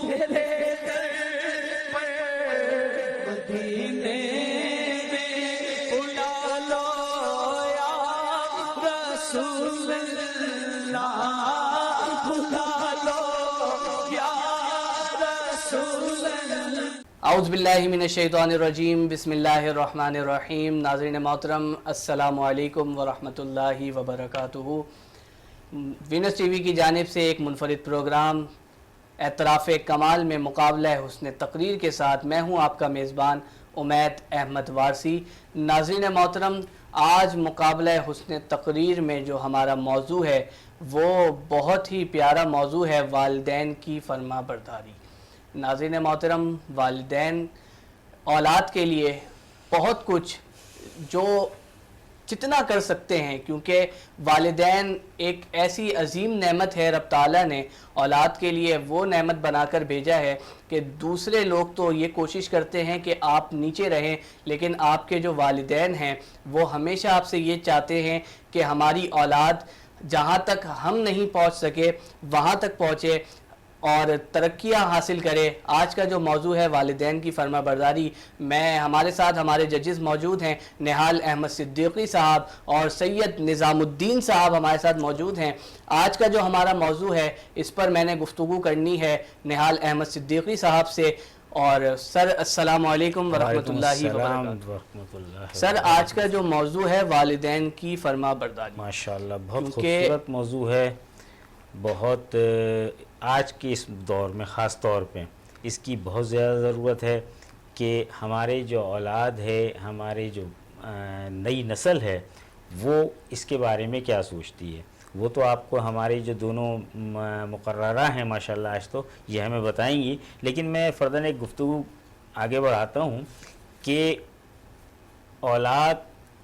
تیرے در پہ مدینے میں بلا لو یا رسول اللہ، بلا لو یا رسول اللہ۔ اعوذ باللہ من الشیطان الرجیم، بسم اللہ الرحمن الرحیم۔ ناظرین محترم، السلام علیکم ورحمۃ اللہ وبرکاتہ۔ وینس ٹی وی کی جانب سے ایک منفرد پروگرام اعتراف کمال میں مقابلہ حسن تقریر کے ساتھ میں ہوں آپ کا میزبان امید احمد وارسی۔ ناظرین محترم، آج مقابلہ حسن تقریر میں جو ہمارا موضوع ہے وہ بہت ہی پیارا موضوع ہے، والدین کی فرما برداری۔ ناظرین محترم، والدین اولاد کے لیے بہت کچھ جو جتنا کر سکتے ہیں، کیونکہ والدین ایک ایسی عظیم نعمت ہے، رب تعالیٰ نے اولاد کے لیے وہ نعمت بنا کر بھیجا ہے کہ دوسرے لوگ تو یہ کوشش کرتے ہیں کہ آپ نیچے رہیں، لیکن آپ کے جو والدین ہیں وہ ہمیشہ آپ سے یہ چاہتے ہیں کہ ہماری اولاد جہاں تک ہم نہیں پہنچ سکے وہاں تک پہنچے اور ترقیاں حاصل کرے۔ آج کا جو موضوع ہے والدین کی فرما برداری، ہمارے ساتھ ہمارے ججز موجود ہیں، نہال احمد صدیقی صاحب اور سید نظام الدین صاحب ہمارے ساتھ موجود ہیں۔ آج کا جو ہمارا موضوع ہے اس پر میں نے گفتگو کرنی ہے نہال احمد صدیقی صاحب سے۔ اور سر، السلام علیکم ورحمۃ اللہ وبرکاتہ۔ سر، آج کا جو موضوع ہے والدین کی فرما برداری، ماشاءاللہ بہت خوبصورت موضوع ہے، بہت آج کے اس دور میں خاص طور پہ اس کی بہت زیادہ ضرورت ہے کہ ہمارے جو اولاد ہے، ہمارے جو نئی نسل ہے، وہ اس کے بارے میں کیا سوچتی ہے۔ وہ تو آپ کو ہمارے جو دونوں مقررہ ہیں ماشاءاللہ آج تو یہ ہمیں بتائیں گی، لیکن میں فرداً ایک گفتگو آگے بڑھاتا ہوں کہ اولاد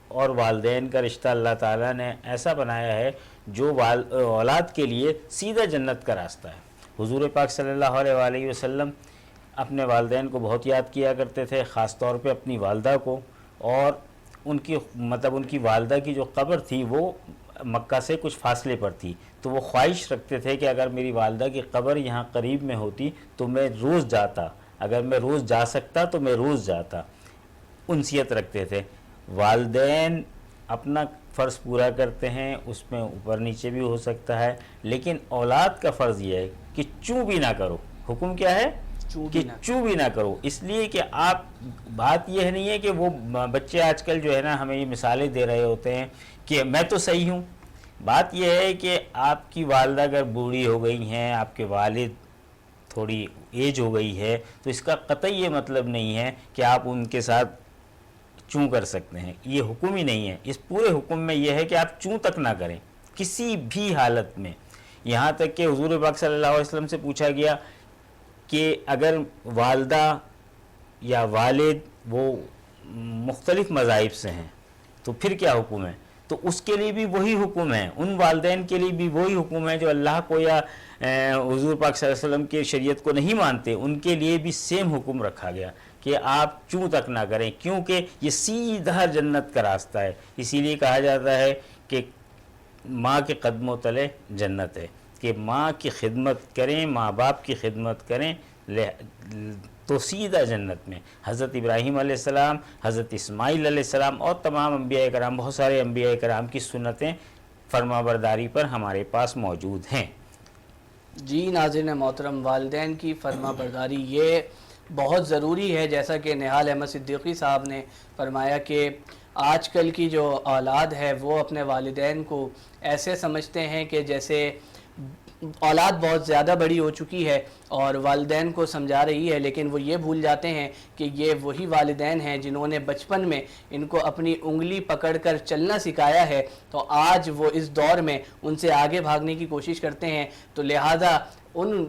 اور والدین کا رشتہ اللہ تعالیٰ نے ایسا بنایا ہے جو اولاد کے لیے سیدھا جنت کا راستہ ہے۔ حضور پاک صلی اللہ علیہ وآلہ وسلم اپنے والدین کو بہت یاد کیا کرتے تھے، خاص طور پہ اپنی والدہ کو، اور ان کی والدہ کی جو قبر تھی وہ مکہ سے کچھ فاصلے پر تھی، تو وہ خواہش رکھتے تھے کہ اگر میری والدہ کی قبر یہاں قریب میں ہوتی تو میں روز جاتا، اگر میں روز جا سکتا تو میں روز جاتا۔ انسیت رکھتے تھے۔ والدین اپنا فرض پورا کرتے ہیں، اس میں اوپر نیچے بھی ہو سکتا ہے، لیکن اولاد کا فرض یہ ہے کہ چوں بھی نہ کرو۔ حکم کیا ہے کہ چوں بھی نہ کرو، اس لیے کہ آپ، بات یہ نہیں ہے کہ وہ بچے آج کل جو ہے نا ہمیں یہ مثالیں دے رہے ہوتے ہیں کہ میں تو صحیح ہوں۔ بات یہ ہے کہ آپ کی والدہ اگر بوڑھی ہو گئی ہیں، آپ کے والد تھوڑی ایج ہو گئی ہے، تو اس کا قطعی یہ مطلب نہیں ہے کہ آپ ان کے ساتھ چوں کر سکتے ہیں، یہ حکم ہی نہیں ہے۔ اس پورے حکم میں یہ ہے کہ آپ چوں تک نہ کریں کسی بھی حالت میں۔ یہاں تک کہ حضور پاک صلی اللہ علیہ وسلم سے پوچھا گیا کہ اگر والدہ یا والد وہ مختلف مذاہب سے ہیں تو پھر کیا حکم ہے، تو اس کے لیے بھی وہی حکم ہے، ان والدین کے لیے بھی وہی حکم ہے جو اللہ کو یا حضور پاک صلی اللہ علیہ وسلم کی شریعت کو نہیں مانتے، ان کے لیے بھی سیم حکم رکھا گیا کہ آپ چوں تک نہ کریں، کیونکہ یہ سیدھا جنت کا راستہ ہے۔ اسی لیے کہا جاتا ہے کہ ماں کے قدموں تلے جنت ہے، کہ ماں کی خدمت کریں، ماں باپ کی خدمت کریں تو سیدھا جنت میں۔ حضرت ابراہیم علیہ السلام، حضرت اسماعیل علیہ السلام اور تمام انبیاء کرام، بہت سارے انبیاء کرام کی سنتیں فرما برداری پر ہمارے پاس موجود ہیں۔ جی ناظرین محترم، والدین کی فرما برداری یہ بہت ضروری ہے، جیسا کہ نہال احمد صدیقی صاحب نے فرمایا کہ آج کل کی جو اولاد ہے وہ اپنے والدین کو ایسے سمجھتے ہیں کہ جیسے اولاد بہت زیادہ بڑی ہو چکی ہے اور والدین کو سمجھا رہی ہے، لیکن وہ یہ بھول جاتے ہیں کہ یہ وہی والدین ہیں جنہوں نے بچپن میں ان کو اپنی انگلی پکڑ کر چلنا سکھایا ہے، تو آج وہ اس دور میں ان سے آگے بھاگنے کی کوشش کرتے ہیں۔ تو لہٰذا ان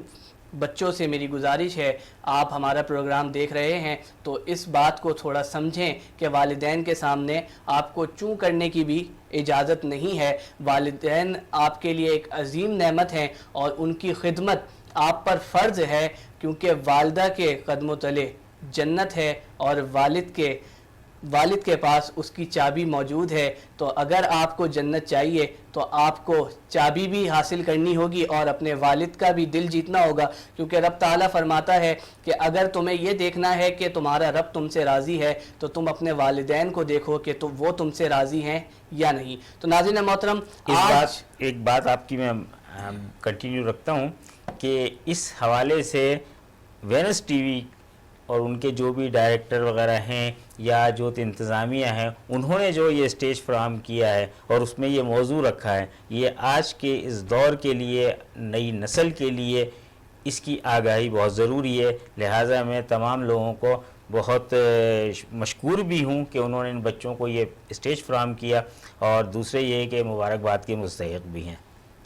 بچوں سے میری گزارش ہے، آپ ہمارا پروگرام دیکھ رہے ہیں تو اس بات کو تھوڑا سمجھیں کہ والدین کے سامنے آپ کو چوں کرنے کی بھی اجازت نہیں ہے۔ والدین آپ کے لیے ایک عظیم نعمت ہیں اور ان کی خدمت آپ پر فرض ہے، کیونکہ والدہ کے قدموں تلے جنت ہے اور والد کے والد کے پاس اس کی چابی موجود ہے، تو اگر آپ کو جنت چاہیے تو آپ کو چابی بھی حاصل کرنی ہوگی اور اپنے والد کا بھی دل جیتنا ہوگا، کیونکہ رب تعالیٰ فرماتا ہے کہ اگر تمہیں یہ دیکھنا ہے کہ تمہارا رب تم سے راضی ہے تو تم اپنے والدین کو دیکھو کہ وہ تم سے راضی ہیں یا نہیں۔ تو ناظرین محترم، ایک بات آپ کی میں کنٹینیو رکھتا ہوں کہ اس حوالے سے وینس ٹی وی اور ان کے جو بھی ڈائریکٹر وغیرہ ہیں یا جو انتظامیہ ہیں، انہوں نے جو یہ اسٹیج فراہم کیا ہے اور اس میں یہ موضوع رکھا ہے، یہ آج کے اس دور کے لیے، نئی نسل کے لیے اس کی آگاہی بہت ضروری ہے۔ لہٰذا میں تمام لوگوں کو بہت مشکور بھی ہوں کہ انہوں نے ان بچوں کو یہ اسٹیج فراہم کیا، اور دوسرے یہ کہ مبارکباد کے مستحق بھی ہیں۔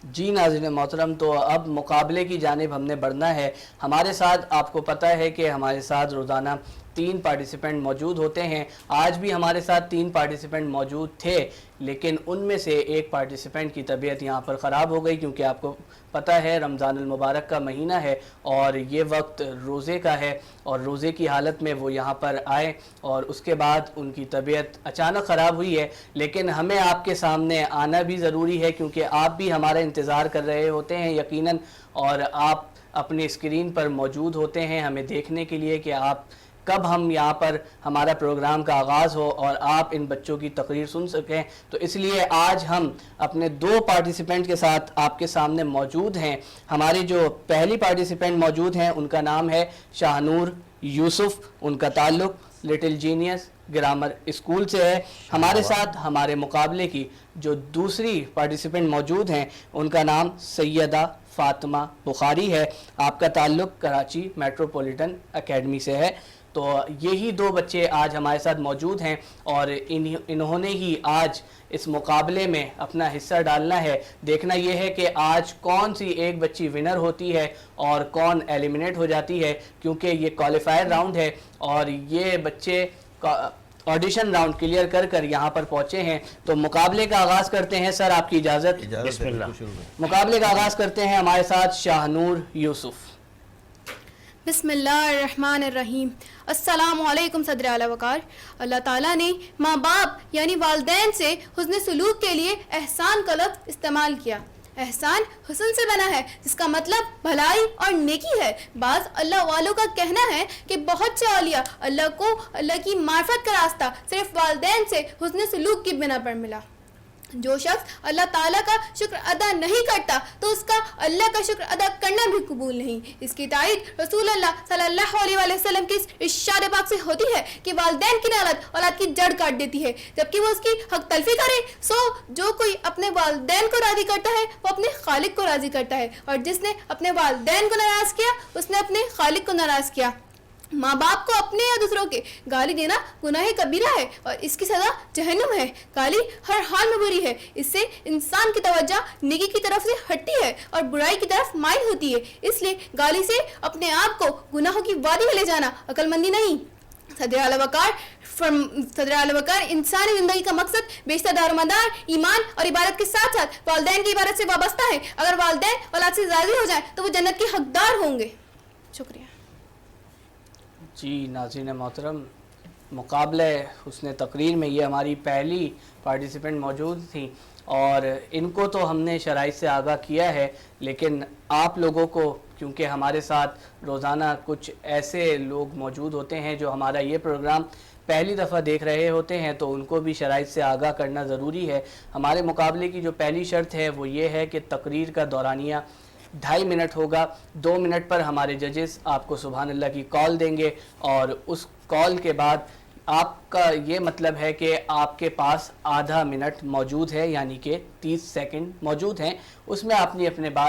جی ناظرین محترم، تو اب مقابلے کی جانب ہم نے بڑھنا ہے۔ ہمارے ساتھ آپ کو پتہ ہے کہ ہمارے ساتھ روزانہ 3 پارٹیسپینٹ موجود ہوتے ہیں۔ آج بھی ہمارے ساتھ 3 پارٹیسپینٹ موجود تھے، لیکن ان میں سے ایک پارٹیسپینٹ کی طبیعت یہاں پر خراب ہو گئی، کیونکہ آپ کو پتہ ہے رمضان المبارک کا مہینہ ہے اور یہ وقت روزے کا ہے، اور روزے کی حالت میں وہ یہاں پر آئے اور اس کے بعد ان کی طبیعت اچانک خراب ہوئی ہے۔ لیکن ہمیں آپ کے سامنے آنا بھی ضروری ہے، کیونکہ آپ بھی ہمارا انتظار کر رہے ہوتے ہیں یقیناً، اور آپ اپنی اسکرین پر موجود ہوتے ہیں ہمیں دیکھنے کے لیے کہ آپ کب ہم یہاں پر ہمارا پروگرام کا آغاز ہو اور آپ ان بچوں کی تقریر سن سکیں۔ تو اس لیے آج ہم اپنے 2 پارٹیسپینٹ کے ساتھ آپ کے سامنے موجود ہیں۔ ہماری جو پہلی پارٹیسپینٹ موجود ہیں ان کا نام ہے شاہ نور یوسف، ان کا تعلق لٹل جینیس گرامر اسکول سے ہے۔ ہمارے ساتھ ہمارے مقابلے کی جو دوسری پارٹیسپینٹ موجود ہیں ان کا نام سیدہ فاطمہ بخاری ہے، آپ کا تعلق کراچی میٹروپولیٹن اکیڈمی سے ہے۔ تو یہی 2 بچے آج ہمارے ساتھ موجود ہیں اور انہوں نے ہی آج اس مقابلے میں اپنا حصہ ڈالنا ہے۔ دیکھنا یہ ہے کہ آج کون سی ایک بچی ونر ہوتی ہے اور کون ایلیمنیٹ ہو جاتی ہے، کیونکہ یہ کوالیفائر راؤنڈ ہے اور یہ بچے آڈیشن راؤنڈ کلیئر کر کر یہاں پر پہنچے ہیں۔ تو مقابلے کا آغاز کرتے ہیں، سر آپ کی اجازت؟ بسم اللہ۔ مقابلے کا آغاز کرتے ہیں ہمارے ساتھ شاہ نور یوسف۔ بسم اللہ الرحمن الرحیم۔ السلام علیکم صدر اعلی وقار۔ اللہ تعالیٰ نے ماں باپ یعنی والدین سے حسن سلوک کے لیے احسان کا لفظ استعمال کیا۔ احسان حسن سے بنا ہے، جس کا مطلب بھلائی اور نیکی ہے۔ بعض اللہ والوں کا کہنا ہے کہ بہت سے اولیاء اللہ کی معرفت کا راستہ صرف والدین سے حسن سلوک کی بنا پر ملا۔ جو شخص اللہ تعالیٰ کا شکر ادا نہیں کرتا تو اس کا اللہ کا شکر ادا کرنا بھی قبول نہیں۔ اس کی تائید رسول اللہ صلی اللہ علیہ وآلہ وسلم کی ارشاد پاک سے ہوتی ہے کہ والدین کی نعمت اولاد کی جڑ کاٹ دیتی ہے، جبکہ وہ اس کی حق تلفی کرے۔ جو کوئی اپنے والدین کو راضی کرتا ہے وہ اپنے خالق کو راضی کرتا ہے، اور جس نے اپنے والدین کو ناراض کیا اس نے اپنے خالق کو ناراض کیا۔ ماں باپ کو اپنے یا دوسروں کے گالی دینا گناہ کبیرہ ہے اور اس کی سزا جہنم ہے۔ گالی ہر حال میں بری ہے، اس سے انسان کی توجہ نیکی کی طرف سے ہٹتی ہے اور برائی کی طرف مائل ہوتی ہے۔ اس لیے گالی سے اپنے آپ کو گناہوں کی وادی میں لے جانا عقل مندی نہیں۔ صدر اعلی وقار انسانی زندگی کا مقصد بیشتر دار و مدار ایمان اور عبادت کے ساتھ ساتھ والدین کی عبادت سے وابستہ ہے۔ اگر والدین اولاد سے راضی ہو جائیں تو وہ جنت کے حقدار ہوں گے۔ شکریہ۔ جی ناظرین محترم، مقابلہ حسن تقریر میں یہ ہماری پہلی پارٹیسپینٹ موجود تھیں اور ان کو تو ہم نے شرائط سے آگاہ کیا ہے، لیکن آپ لوگوں کو کیونکہ ہمارے ساتھ روزانہ کچھ ایسے لوگ موجود ہوتے ہیں جو ہمارا یہ پروگرام پہلی دفعہ دیکھ رہے ہوتے ہیں، تو ان کو بھی شرائط سے آگاہ کرنا ضروری ہے۔ ہمارے مقابلے کی جو پہلی شرط ہے وہ یہ ہے کہ تقریر کا دورانیہ 2.5 منٹ ہوگا۔ 2 منٹ پر ہمارے ججز آپ کو سبحان اللہ کی کال دیں گے اور اس کال کے بعد آپ کا یہ مطلب ہے کہ آپ کے پاس آدھا منٹ موجود ہے، یعنی کہ 30 سیکنڈ موجود ہیں، اس میں آپ نے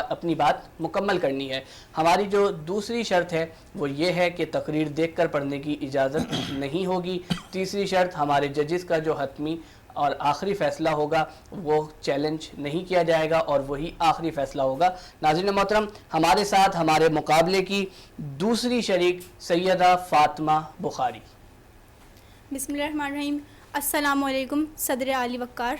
اپنی بات مکمل کرنی ہے۔ ہماری جو دوسری شرط ہے وہ یہ ہے کہ تقریر دیکھ کر پڑھنے کی اجازت نہیں ہوگی۔ تیسری شرط، ہمارے ججز کا جو حتمی اور آخری فیصلہ ہوگا وہ چیلنج نہیں کیا جائے گا اور وہی آخری فیصلہ ہوگا۔ ناظرین محترم، ہمارے ساتھ ہمارے مقابلے کی دوسری شریک سیدہ فاطمہ بخاری۔ بسم اللہ الرحمن الرحیم۔ السلام علیکم صدر اعلی وقار۔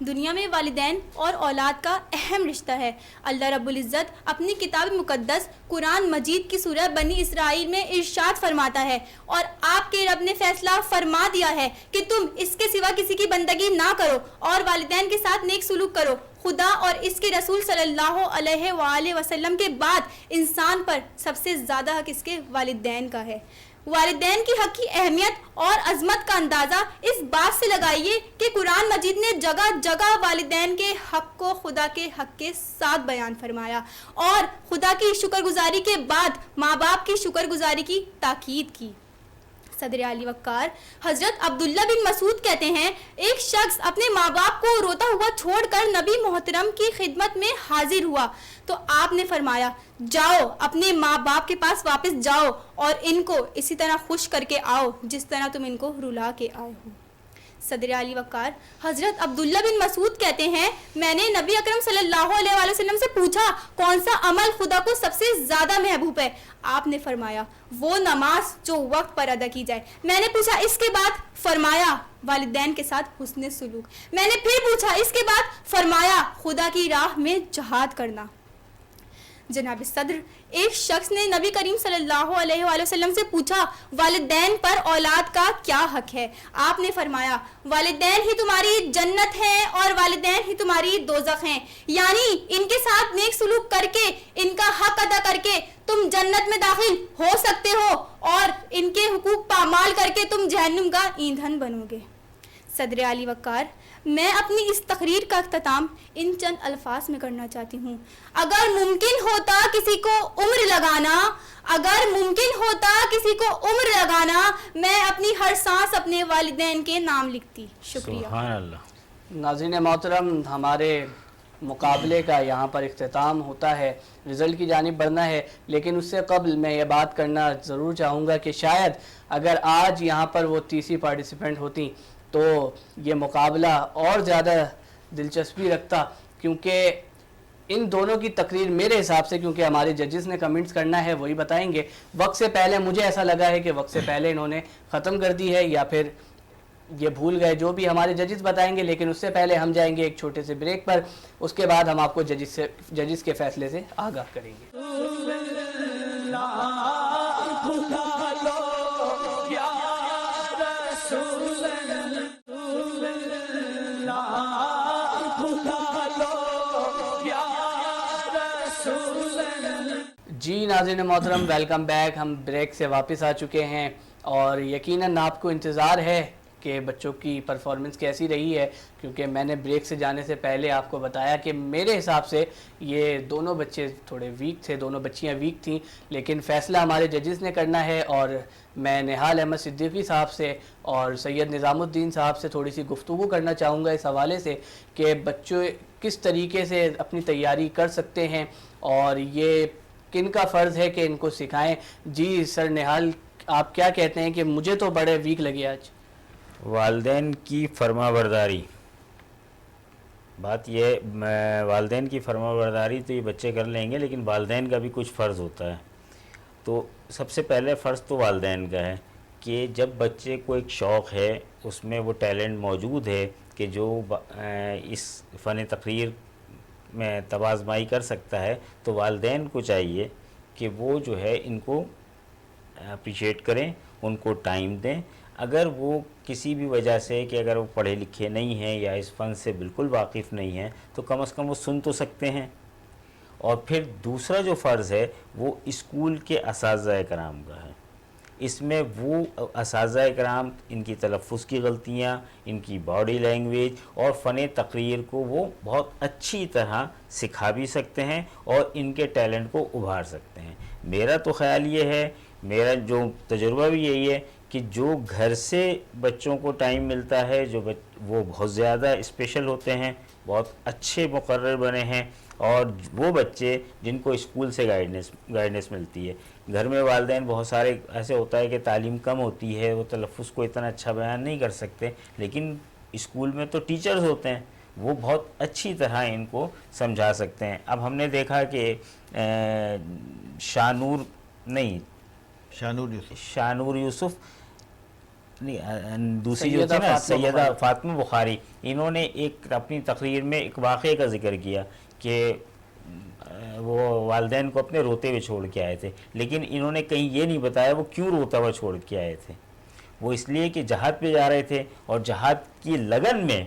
دنیا میں والدین اور اولاد کا اہم رشتہ ہے۔ اللہ رب العزت اپنی کتاب مقدس قرآن مجید کی سورہ بنی اسرائیل میں ارشاد فرماتا ہے، اور آپ کے رب نے فیصلہ فرما دیا ہے کہ تم اس کے سوا کسی کی بندگی نہ کرو اور والدین کے ساتھ نیک سلوک کرو۔ خدا اور اس کے رسول صلی اللہ علیہ وآلہ وسلم کے بعد انسان پر سب سے زیادہ حق اس کے والدین کا ہے۔ والدین کی حق کی اہمیت اور عظمت کا اندازہ اس بات سے لگائیے کہ قرآن مجید نے جگہ جگہ والدین کے حق کو خدا کے حق کے ساتھ بیان فرمایا اور خدا کی شکر گزاری کے بعد ماں باپ کی شکر گزاری کی تاکید کی۔ صدر علی وقار حضرت عبداللہ بن مسعود کہتے ہیں، ایک شخص اپنے ماں باپ کو روتا ہوا چھوڑ کر نبی محترم کی خدمت میں حاضر ہوا تو آپ نے فرمایا، جاؤ اپنے ماں باپ کے پاس واپس جاؤ اور ان کو اسی طرح خوش کر کے آؤ جس طرح تم ان کو رلا کے آئے ہو۔ صدر علی وقار حضرت عبداللہ بن مسعود کہتے ہیں، میں نے نبی اکرم صلی اللہ علیہ وآلہ وسلم سے پوچھا کون سا عمل خدا کو سب سے زیادہ محبوب ہے؟ آپ نے فرمایا وہ نماز جو وقت پر ادا کی جائے۔ میں نے پوچھا اس کے بعد؟ فرمایا والدین کے ساتھ حسن سلوک۔ میں نے پھر پوچھا اس کے بعد؟ فرمایا خدا کی راہ میں جہاد کرنا۔ جناب صدر، ایک شخص نے نبی کریم صلی اللہ علیہ وآلہ وسلم سے پوچھا والدین پر اولاد کا کیا حق ہے؟ آپ نے فرمایا والدین ہی تمہاری جنت ہیں اور والدین ہی تمہاری دوزخ ہیں، یعنی ان کے ساتھ نیک سلوک کر کے ان کا حق ادا کر کے تم جنت میں داخل ہو سکتے ہو اور ان کے حقوق پامال کر کے تم جہنم کا ایندھن بنو گے۔ صدر علی وقار، میں اپنی اس تقریر کا اختتام ان چند الفاظ میں کرنا چاہتی ہوں، اگر ممکن ہوتا کسی کو عمر لگانا، اگر ممکن ہوتا کسی کو عمر لگانا، میں اپنی ہر سانس اپنے والدین کے نام لکھتی۔ شکریہ۔ سبحان اللہ۔ ناظرین محترم، ہمارے مقابلے کا یہاں پر اختتام ہوتا ہے، رزلٹ کی جانب بڑھنا ہے، لیکن اس سے قبل میں یہ بات کرنا ضرور چاہوں گا کہ شاید اگر آج یہاں پر وہ 30 پارٹیسپینٹ ہوتی تو یہ مقابلہ اور زیادہ دلچسپی رکھتا، کیونکہ ان دونوں کی تقریر میرے حساب سے، کیونکہ ہمارے ججز نے کمنٹس کرنا ہے وہی بتائیں گے، وقت سے پہلے مجھے ایسا لگا ہے کہ وقت سے پہلے انہوں نے ختم کر دی ہے یا پھر یہ بھول گئے، جو بھی ہمارے ججز بتائیں گے، لیکن اس سے پہلے ہم جائیں گے ایک چھوٹے سے بریک پر، اس کے بعد ہم آپ کو ججز کے فیصلے سے آگاہ کریں گے۔ جی ناظرین محترم، ویلکم بیک۔ ہم بریک سے واپس آ چکے ہیں اور یقیناً آپ کو انتظار ہے کہ بچوں کی پرفارمنس کیسی رہی ہے، کیونکہ میں نے بریک سے جانے سے پہلے آپ کو بتایا کہ میرے حساب سے یہ دونوں بچے تھوڑے ویک تھے، دونوں بچیاں ویک تھیں، لیکن فیصلہ ہمارے ججز نے کرنا ہے اور میں نہال احمد صدیقی صاحب سے اور سید نظام الدین صاحب سے تھوڑی سی گفتگو کرنا چاہوں گا اس حوالے سے کہ بچوں کس طریقے سے اپنی تیاری کر سکتے ہیں اور یہ کن کا فرض ہے کہ ان کو سکھائیں۔ جی سر نہال، آپ کیا کہتے ہیں کہ مجھے تو بڑے ویک لگے آج؟ والدین کی فرما برداری، بات یہ والدین کی فرما برداری تو یہ بچے کر لیں گے، لیکن والدین کا بھی کچھ فرض ہوتا ہے۔ تو سب سے پہلے فرض تو والدین کا ہے کہ جب بچے کو ایک شوق ہے، اس میں وہ ٹیلنٹ موجود ہے کہ جو اس فن تقریر میں توازمائی کر سکتا ہے، تو والدین کو چاہیے کہ وہ جو ہے ان کو اپریشیٹ کریں، ان کو ٹائم دیں۔ اگر وہ کسی بھی وجہ سے کہ اگر وہ پڑھے لکھے نہیں ہیں یا اس فن سے بالکل واقف نہیں ہیں تو کم از کم وہ سن تو سکتے ہیں۔ اور پھر دوسرا جو فرض ہے وہ اسکول کے اساتذہ کرام کا ہے۔ اس میں وہ اساتذہ کرام ان کی تلفظ کی غلطیاں، ان کی باڈی لینگویج اور فن تقریر کو وہ بہت اچھی طرح سکھا بھی سکتے ہیں اور ان کے ٹیلنٹ کو ابھار سکتے ہیں۔ میرا تو خیال یہ ہے، میرا جو تجربہ بھی یہی ہے کہ جو گھر سے بچوں کو ٹائم ملتا ہے، وہ بہت زیادہ اسپیشل ہوتے ہیں، بہت اچھے مقرر بنے ہیں، اور وہ بچے جن کو اسکول سے گائیڈنس ملتی ہے۔ گھر میں والدین بہت سارے ایسے ہوتا ہے کہ تعلیم کم ہوتی ہے، وہ تلفظ کو اتنا اچھا بیان نہیں کر سکتے، لیکن اسکول میں تو ٹیچرز ہوتے ہیں، وہ بہت اچھی طرح ان کو سمجھا سکتے ہیں۔ اب ہم نے دیکھا کہ شانور یوسف دوسری جو تھی نا سیدہ فاطمہ بخاری، انہوں نے ایک اپنی تقریر میں ایک واقعے کا ذکر کیا کہ وہ والدین کو اپنے روتے ہوئے چھوڑ کے آئے تھے، لیکن انہوں نے کہیں یہ نہیں بتایا وہ کیوں روتا ہوا چھوڑ کے آئے تھے. وہ اس لیے کہ جہاد پہ جا رہے تھے، اور جہاد کی لگن میں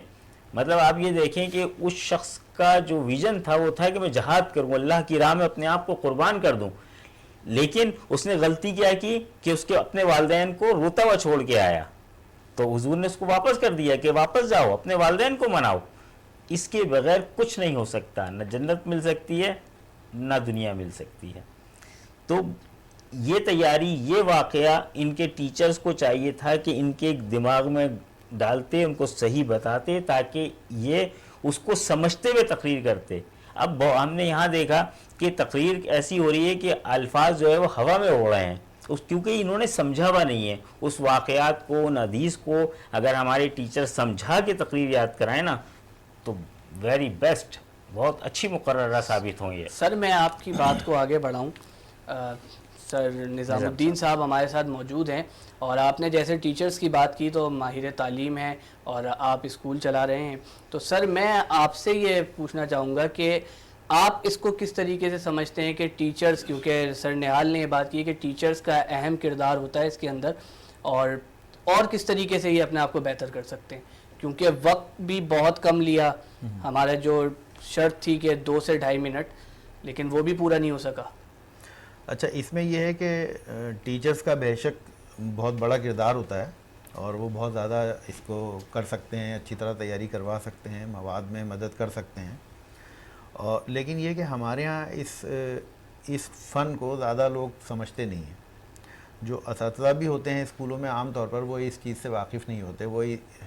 مطلب آپ یہ دیکھیں کہ اس شخص کا جو ویژن تھا وہ تھا کہ میں جہاد کروں، اللہ کی راہ میں اپنے آپ کو قربان کر دوں، لیکن اس نے غلطی کیا کی کہ اس کے اپنے والدین کو روتا ہوا چھوڑ کے آیا. تو حضور نے اس کو واپس کر دیا کہ واپس جاؤ، اپنے والدین کو مناؤ. اس کے بغیر کچھ نہیں ہو سکتا، نہ جنت مل سکتی ہے نہ دنیا مل سکتی ہے. تو یہ تیاری، یہ واقعہ ان کے ٹیچرز کو چاہیے تھا کہ ان کے دماغ میں ڈالتے، ان کو صحیح بتاتے، تاکہ یہ اس کو سمجھتے ہوئے تقریر کرتے. اب ہم نے یہاں دیکھا کہ تقریر ایسی ہو رہی ہے کہ الفاظ جو ہے وہ ہوا میں اڑ رہے ہیں، کیونکہ انہوں نے سمجھا ہوا نہیں ہے اس واقعات کو، ان حدیث کو. اگر ہمارے ٹیچر سمجھا کے تقریر یاد کرائیں نا تو ویری بیسٹ، بہت اچھی مقررہ ثابت ہوں. یہ سر میں آپ کی بات کو آگے بڑھاؤں، سر نظام الدین صاحب ہمارے ساتھ موجود ہیں، اور آپ نے جیسے ٹیچرز کی بات کی تو ماہر تعلیم ہیں اور آپ اسکول چلا رہے ہیں. تو سر میں آپ سے یہ پوچھنا چاہوں گا کہ آپ اس کو کس طریقے سے سمجھتے ہیں کہ ٹیچرز، کیونکہ سر نہال نے یہ بات کی کہ ٹیچرز کا اہم کردار ہوتا ہے اس کے اندر، اور کس طریقے سے یہ اپنے آپ کو بہتر کر سکتے ہیں، کیونکہ وقت بھی بہت کم لیا. ہمارا جو شرط تھی کہ 2 سے 2.5 منٹ، لیکن وہ بھی پورا نہیں ہو سکا. اچھا، اس میں یہ ہے کہ ٹیچرز کا بے شک بہت بڑا کردار ہوتا ہے، اور وہ بہت زیادہ اس کو کر سکتے ہیں، اچھی طرح تیاری کروا سکتے ہیں، مواد میں مدد کر سکتے ہیں. اور لیکن یہ کہ ہمارے ہاں اس فن کو زیادہ لوگ سمجھتے نہیں ہیں. جو اساتذہ بھی ہوتے ہیں اسکولوں میں عام طور پر وہ اس چیز سے واقف نہیں ہوتے، وہ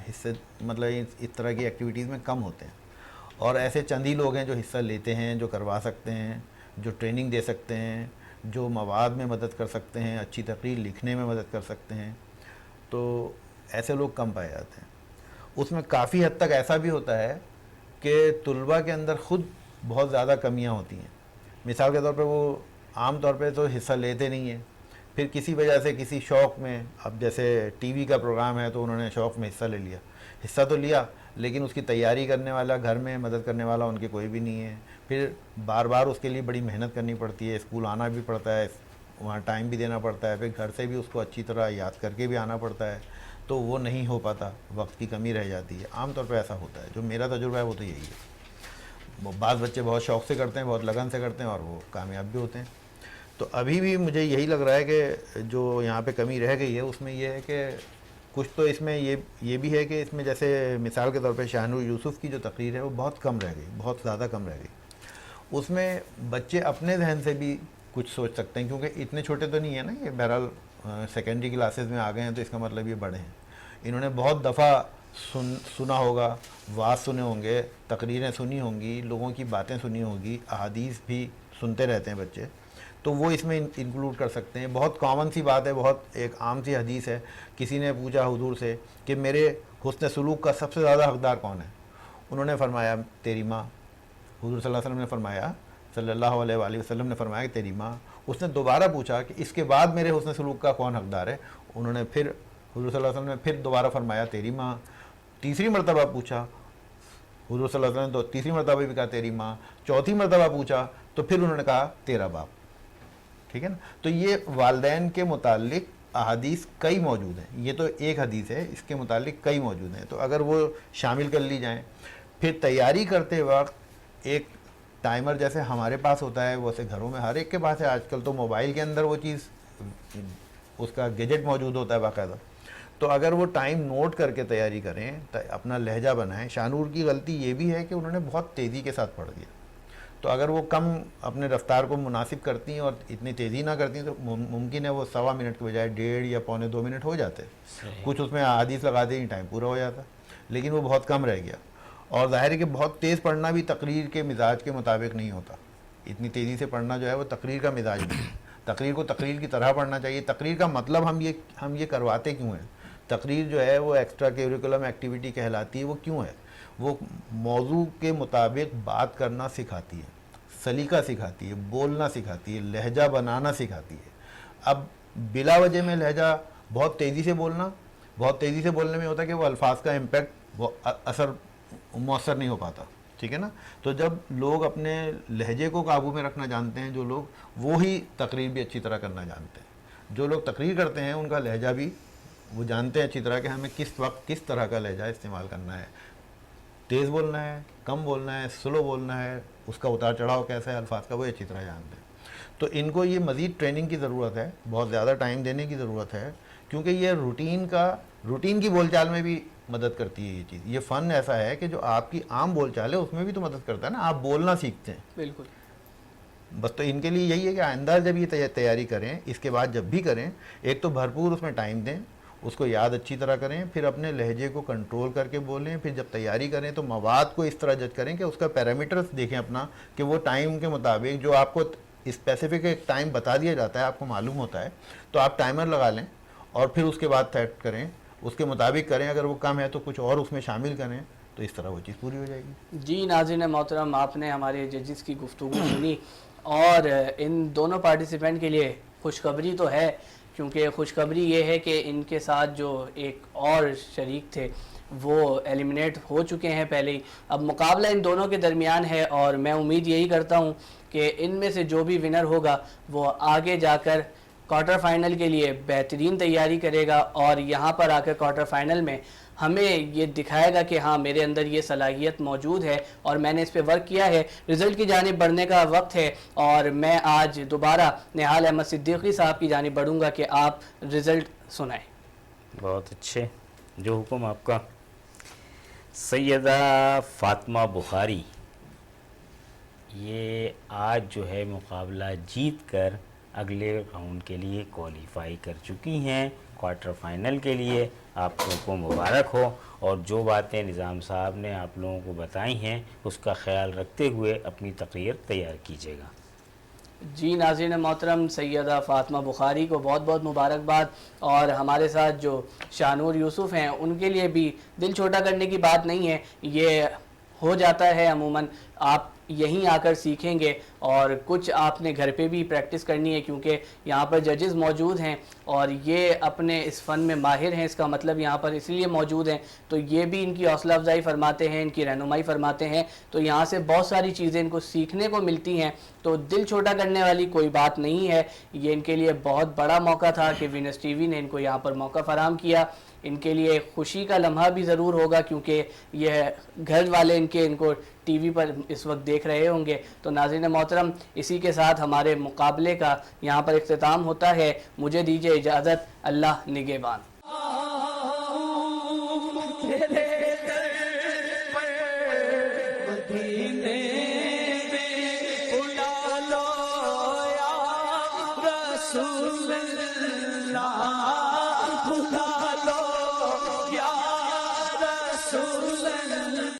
حصے مطلب اس طرح کی ایکٹیویٹیز میں کم ہوتے ہیں. اور ایسے چند ہی لوگ ہیں جو حصہ لیتے ہیں، جو کروا سکتے ہیں، جو ٹریننگ دے سکتے ہیں، جو مواد میں مدد کر سکتے ہیں، اچھی تقریر لکھنے میں مدد کر سکتے ہیں. تو ایسے لوگ کم پائے جاتے ہیں. اس میں کافی حد تک ایسا بھی ہوتا ہے کہ طلباء کے اندر خود بہت زیادہ کمیاں ہوتی ہیں. مثال کے طور پہ وہ عام طور پہ تو حصہ لیتے نہیں ہیں، پھر کسی وجہ سے کسی شوق میں، اب جیسے ٹی وی کا پروگرام ہے تو انہوں نے شوق میں حصہ تو لیا، لیکن اس کی تیاری کرنے والا، گھر میں مدد کرنے والا ان کے کوئی بھی نہیں ہے. پھر بار بار اس کے لیے بڑی محنت کرنی پڑتی ہے، اسکول آنا بھی پڑتا ہے، وہاں ٹائم بھی دینا پڑتا ہے، پھر گھر سے بھی اس کو اچھی طرح یاد کر کے بھی آنا پڑتا ہے، تو وہ نہیں ہو پاتا، وقت کی کمی رہ جاتی ہے. عام طور پہ ایسا ہوتا ہے. جو میرا تجربہ ہے وہ تو یہی ہے. بعض بچے بہت شوق سے کرتے ہیں، بہت لگن سے کرتے ہیں، اور وہ کامیاب بھی ہوتے ہیں. تو ابھی بھی مجھے یہی لگ رہا ہے کہ جو یہاں پہ کمی رہ گئی ہے اس میں یہ ہے کہ کچھ تو اس میں یہ بھی ہے کہ اس میں جیسے مثال کے طور پہ شاہ نور یوسف کی جو تقریر ہے وہ بہت کم رہ گئی، بہت زیادہ کم رہ گئی. اس میں بچے اپنے ذہن سے بھی کچھ سوچ سکتے ہیں، کیونکہ اتنے چھوٹے تو نہیں ہیں نا، یہ بہرحال سیکنڈری کلاسز میں آ گئے ہیں، تو اس کا مطلب یہ بڑے ہیں. انہوں نے بہت دفعہ سنا ہوگا، وعظ سنے ہوں گے، تقریریں سنی ہوں گی، لوگوں کی باتیں سنی ہوں گی، احادیث بھی سنتے رہتے ہیں بچے، تو وہ اس میں انکلوڈ کر سکتے ہیں. بہت کامن سی بات ہے، بہت ایک عام سی حدیث ہے. کسی نے پوچھا حضور سے کہ میرے حسن سلوک کا سب سے زیادہ حقدار کون ہے؟ انہوں نے فرمایا تیری ماں. حضور صلی اللہ علیہ وسلم نے فرمایا، صلی اللہ علیہ وآلہ وسلم نے فرمایا کہ تیری ماں. اس نے دوبارہ پوچھا کہ اس کے بعد میرے حسن سلوک کا کون حقدار ہے؟ انہوں نے پھر حضور صلی اللہ علیہ وسلم نے پھر دوبارہ فرمایا تیری ماں. تیسری مرتبہ پوچھا حضور صلی اللہ علیہ وسلم نے، تو تیسری مرتبہ بھی کہا تیری ماں. چوتھی مرتبہ پوچھا تو پھر انہوں نے کہا تیرا باپ. ٹھیک ہے نا. تو یہ والدین کے متعلق احادیث کئی موجود ہیں. یہ تو ایک حدیث ہے، اس کے متعلق کئی موجود ہیں. تو اگر وہ شامل کر لی جائیں، پھر تیاری کرتے وقت ایک ٹائمر جیسے ہمارے پاس ہوتا ہے، ویسے گھروں میں ہر ایک کے پاس ہے. آج کل تو موبائل کے اندر وہ چیز، اس کا گیجٹ موجود ہوتا ہے باقاعدہ. تو اگر وہ ٹائم نوٹ کر کے تیاری کریں، اپنا لہجہ بنائیں. شاہ نور کی غلطی یہ بھی ہے کہ انہوں نے بہت تیزی کے ساتھ پڑھ دیا. تو اگر وہ کم اپنے رفتار کو مناسب کرتی ہیں اور اتنی تیزی نہ کرتی ہیں تو ممکن ہے وہ 1.25 منٹ کے بجائے 1.5 یا 1.25 منٹ ہو جاتے. کچھ اس میں احادیث لگا دیں، ٹائم پورا ہو جاتا، لیکن وہ بہت کم رہ گیا. اور ظاہر ہے کہ بہت تیز پڑھنا بھی تقریر کے مزاج کے مطابق نہیں ہوتا. اتنی تیزی سے پڑھنا جو ہے وہ تقریر کا مزاج نہیں ہے. تقریر کو تقریر کی طرح پڑھنا چاہیے. تقریر کا مطلب ہم یہ کرواتے کیوں ہیں؟ تقریر جو ہے وہ ایکسٹرا کیریکولم ایکٹیویٹی کہلاتی ہے. وہ کیوں ہے؟ وہ موضوع کے مطابق بات کرنا سکھاتی ہے، سلیقہ سکھاتی ہے، بولنا سکھاتی ہے، لہجہ بنانا سکھاتی ہے. اب بلا وجہ میں لہجہ بہت تیزی سے بولنا بہت تیزی سے بولنے میں ہوتا ہے کہ وہ الفاظ کا امپیکٹ اثر مؤثر نہیں ہو پاتا، ٹھیک ہے نا. تو جب لوگ اپنے لہجے کو قابو میں رکھنا جانتے ہیں جو لوگ، وہی تقریر بھی اچھی طرح کرنا جانتے ہیں. جو لوگ تقریر کرتے ہیں ان کا لہجہ بھی وہ جانتے ہیں اچھی طرح کہ ہمیں کس وقت کس طرح کا لہجہ استعمال کرنا ہے، تیز بولنا ہے، کم بولنا ہے، سلو بولنا ہے، اس کا اتار چڑھاؤ کیسا ہے الفاظ کا، وہ اچھی طرح جانتے ہیں. تو ان کو یہ مزید ٹریننگ کی ضرورت ہے، بہت زیادہ ٹائم دینے کی ضرورت ہے، کیونکہ یہ روٹین کی بول چال میں بھی مدد کرتی ہے یہ چیز. یہ فن ایسا ہے کہ جو آپ کی عام بول چال ہے اس میں بھی تو مدد کرتا ہے نا، آپ بولنا سیکھتے ہیں. بالکل. بس تو ان کے لیے یہی ہے کہ آئندہ جب یہ تیاری کریں، اس کے بعد جب بھی کریں، ایک تو بھرپور اس میں ٹائم دیں، اس کو یاد اچھی طرح کریں، پھر اپنے لہجے کو کنٹرول کر کے بولیں. پھر جب تیاری کریں تو مواد کو اس طرح جج کریں کہ اس کا پیرامیٹرز دیکھیں اپنا، کہ وہ ٹائم کے مطابق جو آپ کو اسپیسیفک ایک ٹائم بتا دیا جاتا ہے، آپ کو معلوم ہوتا ہے، تو آپ ٹائمر لگا لیں اور پھر اس کے بعد سیٹ کریں، اس کے مطابق کریں. اگر وہ کم ہے تو کچھ اور اس میں شامل کریں، تو اس طرح وہ چیز پوری ہو جائے گی. جی ناظرین محترم، آپ نے ہمارے ججز کی گفتگو سنی، اور ان دونوں پارٹیسپینٹ کے لیے خوشخبری تو ہے، کیونکہ خوشخبری یہ ہے کہ ان کے ساتھ جو ایک اور شریک تھے وہ ایلیمنیٹ ہو چکے ہیں پہلے ہی. اب مقابلہ ان دونوں کے درمیان ہے، اور میں امید یہی کرتا ہوں کہ ان میں سے جو بھی ونر ہوگا وہ آگے جا کر کوارٹر فائنل کے لیے بہترین تیاری کرے گا، اور یہاں پر آ کر کوارٹر فائنل میں ہمیں یہ دکھائے گا کہ ہاں میرے اندر یہ صلاحیت موجود ہے اور میں نے اس پہ ورک کیا ہے. رزلٹ کی جانب بڑھنے کا وقت ہے، اور میں آج دوبارہ نہال احمد صدیقی صاحب کی جانب بڑھوں گا کہ آپ رزلٹ سنائیں. بہت اچھے، جو حکم آپ کا. سیدہ فاطمہ بخاری یہ آج جو ہے مقابلہ جیت کر اگلے راؤنڈ کے لیے کوالیفائی کر چکی ہیں کوارٹر فائنل کے لیے. آپ لوگوں کو مبارک ہو، اور جو باتیں نظام صاحب نے آپ لوگوں کو بتائی ہیں اس کا خیال رکھتے ہوئے اپنی تقریر تیار کیجیے گا. جی ناظرین محترم، سیدہ فاطمہ بخاری کو بہت بہت مبارکباد، اور ہمارے ساتھ جو شانور یوسف ہیں ان کے لیے بھی دل چھوٹا کرنے کی بات نہیں ہے، یہ ہو جاتا ہے عموماً. آپ یہیں آ کر سیکھیں گے، اور کچھ آپ نے گھر پہ بھی پریکٹس کرنی ہے، کیونکہ یہاں پر ججز موجود ہیں اور یہ اپنے اس فن میں ماہر ہیں. اس کا مطلب یہاں پر اس لیے موجود ہیں تو یہ بھی ان کی حوصلہ افزائی فرماتے ہیں، ان کی رہنمائی فرماتے ہیں، تو یہاں سے بہت ساری چیزیں ان کو سیکھنے کو ملتی ہیں. تو دل چھوٹا کرنے والی کوئی بات نہیں ہے. یہ ان کے لیے بہت بڑا موقع تھا کہ وینس ٹی وی نے ان کو یہاں پر موقع فراہم کیا. ان کے لیے خوشی کا لمحہ بھی ضرور ہوگا، کیونکہ یہ گھر والے ان کو ٹی وی پر اس وقت دیکھ رہے ہوں گے. تو ناظرین محترم، اسی کے ساتھ ہمارے مقابلے کا یہاں پر اختتام ہوتا ہے. مجھے دیجیے اجازت. اللہ نگہبان. تیرے در پر مدینے